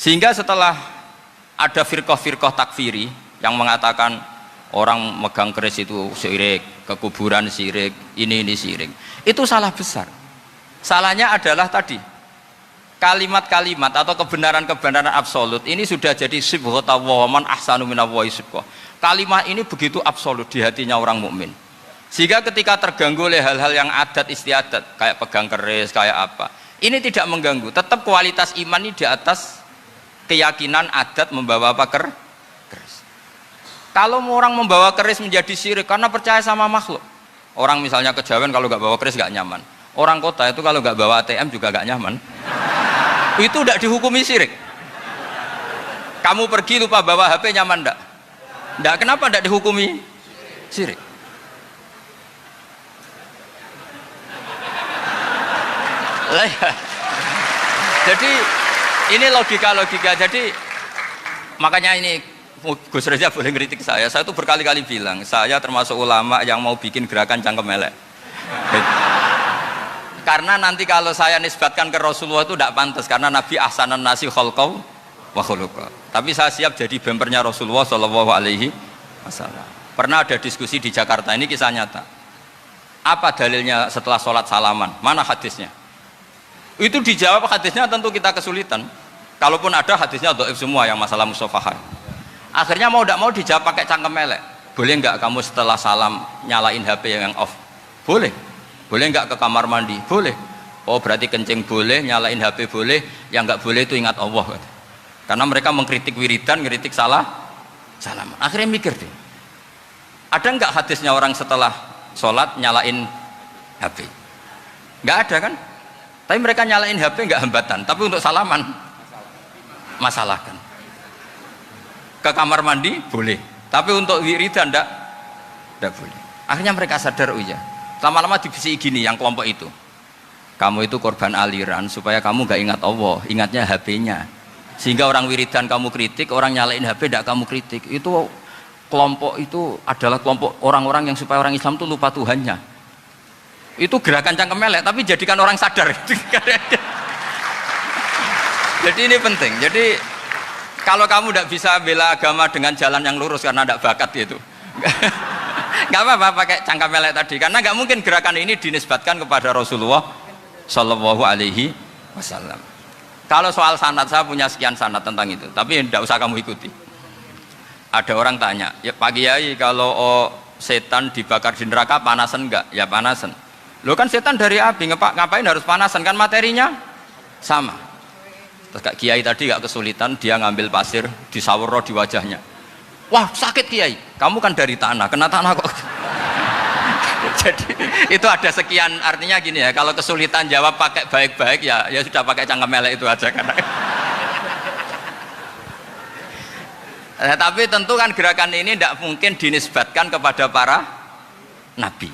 Sehingga setelah ada firqah-firqah takfiri yang mengatakan orang megang keris itu syirik, ke kuburan syirik, ini syirik, itu salah besar. Salahnya adalah tadi kalimat-kalimat atau kebenaran-kebenaran absolut ini sudah jadi sibghatullah man ahsanu minallahi sibghah. Kalimat ini begitu absolut di hatinya orang mukmin. Sehingga ketika terganggu oleh hal-hal yang adat istiadat kayak pegang keris, kayak apa, ini tidak mengganggu. Tetap kualitas iman ini di atas keyakinan adat membawa apa keris. Kalau orang membawa keris menjadi syirik karena percaya sama makhluk. Orang misalnya kejawen kalau nggak bawa keris nggak nyaman. Orang kota itu kalau nggak bawa ATM juga nggak nyaman. Itu tidak dihukumi syirik. Kamu pergi lupa bawa HP nyaman enggak? Enggak, kenapa enggak dihukumi syirik? Jadi ini logika. Jadi makanya ini Gus Reza boleh ngeritik saya itu berkali-kali bilang saya termasuk ulama yang mau bikin gerakan cangkem elek. Karena nanti kalau saya nisbatkan ke Rasulullah itu tidak pantas, karena Nabi ahsanan nasi khalqau wa khuluqa. Tapi saya siap jadi bempernya Rasulullah Shallallahu Alaihi Wasallam. Pernah ada diskusi di Jakarta, ini kisah nyata. Apa dalilnya setelah sholat salaman? Mana hadisnya? Itu dijawab hadisnya tentu kita kesulitan. Kalaupun ada hadisnya dhaif semua yang masalah musafahat. Akhirnya mau tidak mau dijawab pakai cangkem elek. Boleh nggak kamu setelah salam nyalain HP yang off? Boleh. Boleh nggak ke kamar mandi? Boleh. Oh berarti kencing boleh, nyalain HP boleh, yang nggak boleh itu ingat Allah. Karena mereka mengkritik wiridan, ngeritik salah salam. Akhirnya mikir deh. Ada nggak hadisnya orang setelah sholat nyalain HP? Nggak ada kan? Tapi mereka nyalain HP nggak hambatan, tapi untuk salaman masalahkan. Ke kamar mandi boleh, tapi untuk wiridan enggak boleh. Akhirnya mereka sadar, oh iya. Lama-lama dibisi gini yang kelompok itu. Kamu itu korban aliran supaya kamu nggak ingat Allah, ingatnya HP-nya. Sehingga orang wiridan kamu kritik, orang nyalain HP enggak kamu kritik. Itu kelompok itu adalah kelompok orang-orang yang supaya orang Islam itu lupa Tuhannya. Itu gerakan cangkem elek, tapi jadikan orang sadar. Jadi ini penting. Jadi kalau kamu tidak bisa bela agama dengan jalan yang lurus karena tidak bakat gitu, nggak apa-apa pakai cangkem elek tadi, karena nggak mungkin gerakan ini dinisbatkan kepada Rasulullah Shallallahu Alaihi Wasallam. Kalau soal sanad, saya punya sekian sanad tentang itu, tapi tidak usah kamu ikuti. Ada orang tanya, ya Pak Kiai, kalau setan dibakar di neraka panasan enggak? Ya panasan. Lo kan setan dari api, ngapain harus panasan, kan materinya sama. Terus Kak Kiai tadi gak kesulitan, dia ngambil pasir disawur di wajahnya. Wah sakit Kiai, kamu kan dari tanah, kena tanah kok. Jadi itu ada sekian, artinya gini ya, kalau kesulitan jawab pakai baik-baik ya sudah pakai cangkem elek itu aja kan. Tapi tentu kan gerakan ini tidak mungkin dinisbatkan kepada para nabi.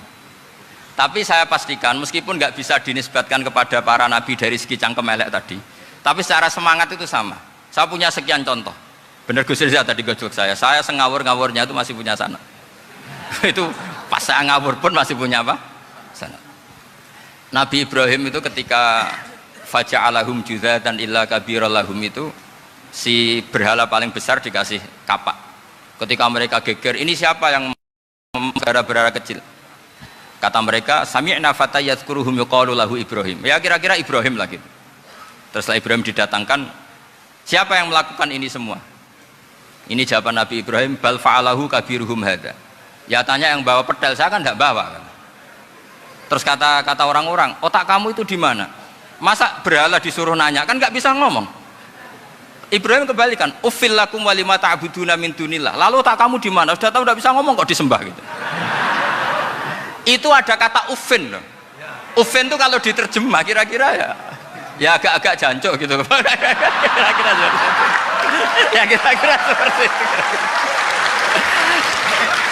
Tapi saya pastikan meskipun nggak bisa dinisbatkan kepada para nabi dari segi cangkem elek tadi, tapi secara semangat itu sama. Saya punya sekian contoh. Bener Gus Riza tadi gojok saya sengawur-ngawurnya itu masih punya sanad. Itu pas saya ngawur pun masih punya apa? Sanad. Nabi Ibrahim itu ketika faja'alahum juzatan illa kabirallahum itu si berhala paling besar dikasih kapak. Ketika mereka geger, ini siapa yang berhala-berhala kecil? Kata mereka, sami'na fata yadhkuruhum yuqalu lahu Ibrahim. Ya kira-kira Ibrahim lagi. Terus setelah Ibrahim didatangkan, siapa yang melakukan ini semua? Ini jawaban Nabi Ibrahim, bal fa'alahu kabiruhum hadza. Ya tanya yang bawa pedal, saya kan enggak bawa kan. Terus kata orang-orang, otak kamu itu di mana? Masa berhala disuruh nanya, kan enggak bisa ngomong. Ibrahim kembalikan, uffil lakum walima ta'buduna min dunillah. Lalu otak kamu di mana? Sudah tahu enggak bisa ngomong kok disembah gitu. Itu ada kata ufin loh. Ufin itu kalau diterjemah kira-kira ya agak-agak jancuk gitu. Kira-kira ya kira-kira seperti itu.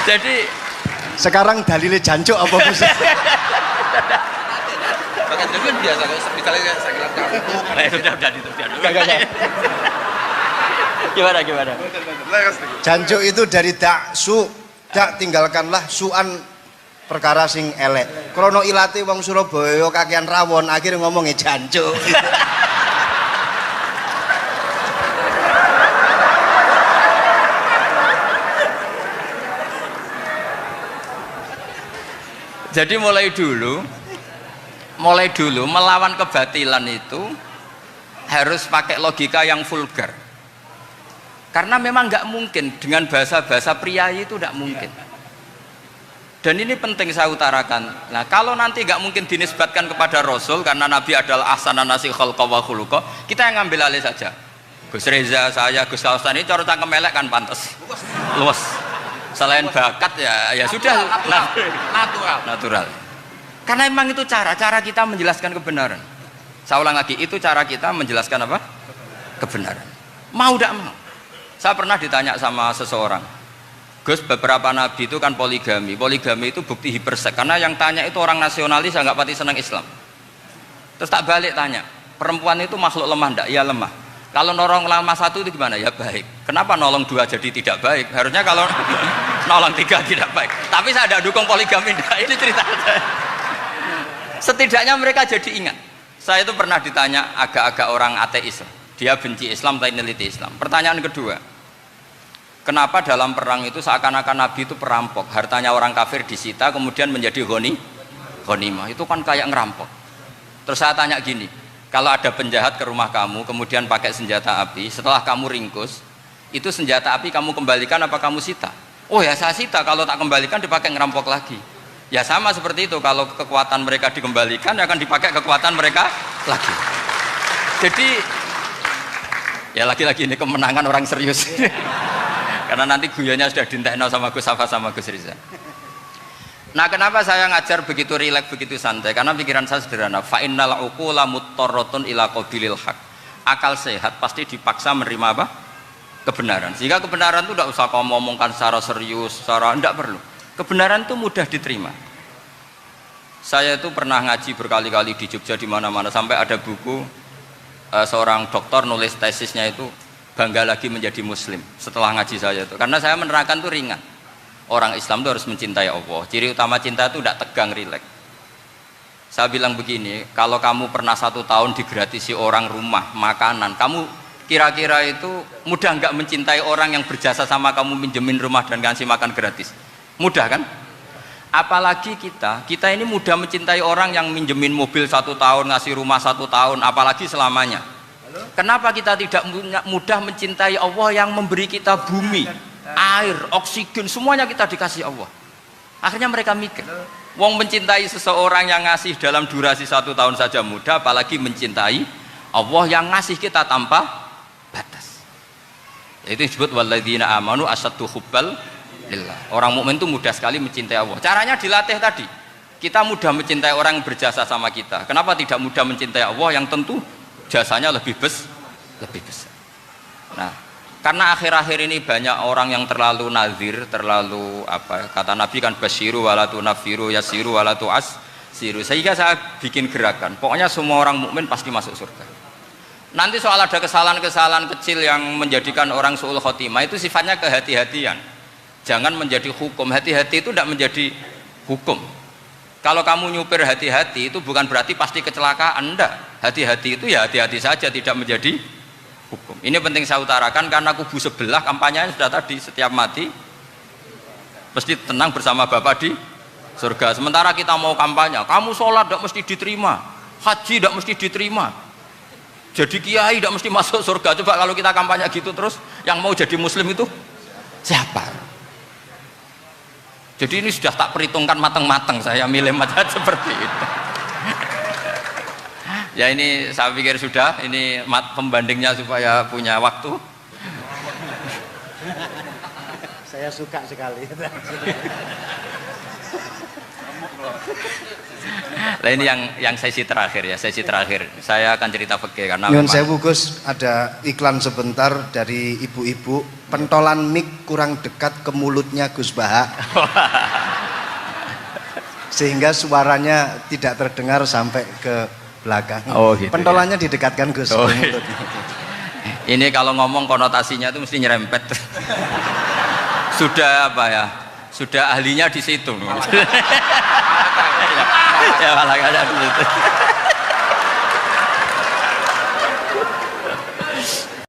Jadi sekarang dalilnya jancuk apa Gus? Bahkan itu kan biasa kalau misalnya saya kira sudah. Gimana? Jancuk itu dari daksu, dak tinggalkanlah suan perkara sing elek. Krono ilate wong Surabaya kakean rawon, akhirnya ngomongnya jancuk. Jadi mulai dulu melawan kebatilan itu harus pakai logika yang vulgar. Karena memang nggak mungkin dengan bahasa-bahasa priayi itu nggak mungkin. Dan ini penting saya utarakan. Nah, kalau nanti nggak mungkin dinisbatkan kepada Rasul karena Nabi adalah ahsanan nasi khalqa wa khuluqa, kita yang ngambil alih saja. Gus Reza, saya, Gus Hasan ini cara cangkem elek kan pantas. Luas. Selain bakat ya sudah natural. Karena memang itu cara kita menjelaskan kebenaran. Saya ulang lagi, itu cara kita menjelaskan apa? Kebenaran. Mau tidak mau. Saya pernah ditanya sama seseorang, Gus, beberapa nabi itu kan poligami itu bukti hipersek. Karena yang tanya itu orang nasionalis, nggak pati senang Islam. Terus tak balik tanya, perempuan itu makhluk lemah enggak? Ya lemah. Kalau nolong lama satu itu gimana? Ya baik. Kenapa nolong dua jadi tidak baik? Harusnya kalau nolong tiga tidak baik. Tapi saya tidak dukung poligami. Ini cerita saya. Setidaknya mereka jadi ingat. Saya itu pernah ditanya agak-agak orang ateis. Dia benci Islam tapi neliti Islam. Pertanyaan kedua, kenapa dalam perang itu seakan-akan Nabi itu perampok? Hartanya orang kafir disita kemudian menjadi ghanimah. Itu kan kayak ngerampok. Terus saya tanya gini, kalau ada penjahat ke rumah kamu kemudian pakai senjata api, setelah kamu ringkus itu senjata api kamu kembalikan apa kamu sita? Oh ya saya sita, kalau tak kembalikan dipakai ngerampok lagi. Ya sama seperti itu, kalau kekuatan mereka dikembalikan akan dipakai kekuatan mereka lagi. Jadi ya lagi-lagi ini kemenangan orang serius. Karena nanti guyonnya sudah dintekno sama Gus Safa sama Gus Riza. Nah, kenapa saya ngajar begitu rileks, begitu santai? Karena pikiran saya sederhana. Fa innal uqula muttarratun ila qabilil haq. Akal sehat pasti dipaksa menerima apa? Kebenaran. Sehingga kebenaran itu tidak usah kamu ngomongkan secara serius, tidak perlu. Kebenaran itu mudah diterima. Saya itu pernah ngaji berkali-kali di Jogja di mana-mana sampai ada buku seorang dokter nulis tesisnya itu bangga lagi menjadi muslim setelah ngaji saya itu. Karena saya menerangkan itu ringan. Orang Islam itu harus mencintai Allah. Ciri utama cinta itu tidak tegang, rileks. Saya bilang begini, kalau kamu pernah 1 tahun digratisi orang rumah, makanan, kamu kira-kira itu mudah nggak mencintai orang yang berjasa sama kamu minjemin rumah dan ngasih makan gratis? Mudah kan? Apalagi kita ini mudah mencintai orang yang minjemin mobil 1 tahun, ngasih rumah 1 tahun, apalagi selamanya. Kenapa kita tidak mudah mencintai Allah yang memberi kita bumi, air, oksigen, semuanya kita dikasih Allah? Akhirnya mereka mikir, wong mencintai seseorang yang ngasih dalam durasi 1 tahun saja mudah, apalagi mencintai Allah yang ngasih kita tanpa batas. Itu disebut walladzina amanu asaddu hubbal lillah. Orang mukmin itu mudah sekali mencintai Allah. Caranya dilatih tadi. Kita mudah mencintai orang yang berjasa sama kita. Kenapa tidak mudah mencintai Allah yang tentu jasanya lebih besar? Nah, karena akhir-akhir ini banyak orang yang terlalu nazir, terlalu apa? Kata Nabi kan basyiru walatu nafiru yasiru walatu asiru. Sehingga saya bikin gerakan. Pokoknya semua orang mukmin pasti masuk surga. Nanti soal ada kesalahan-kesalahan kecil yang menjadikan orang su'ul khotimah itu sifatnya kehati-hatian. Jangan menjadi hukum. Hati-hati itu tidak menjadi hukum. Kalau kamu nyupir hati-hati itu bukan berarti pasti kecelakaan, enggak. Hati-hati itu ya hati-hati saja, tidak menjadi hukum. Ini penting saya utarakan karena kubu sebelah kampanyenya sudah tadi, setiap mati mesti tenang bersama Bapak di surga. Sementara kita mau kampanye, kamu sholat tidak mesti diterima, haji tidak mesti diterima, jadi kiai tidak mesti masuk surga. Coba kalau kita kampanye gitu terus, yang mau jadi muslim itu siapa? Jadi ini sudah tak perhitungkan matang-matang, saya milih macam seperti itu. Ya ini saya pikir sudah, ini pembandingnya supaya punya waktu. Saya suka sekali. Nah ini yang sesi terakhir ya, sesi terakhir. Saya akan cerita fikih karena Nyun sewu Gus, ada iklan sebentar dari ibu-ibu, pentolan mic kurang dekat ke mulutnya Gus Baha. Sehingga suaranya tidak terdengar sampai ke belakang. Oh, gitu, pentolannya ya? Didekatkan Gus. Oh, iya. Ini kalau ngomong konotasinya itu mesti nyerempet. Sudah apa ya? Sudah ahlinya di situ. Ya malah ada di situ.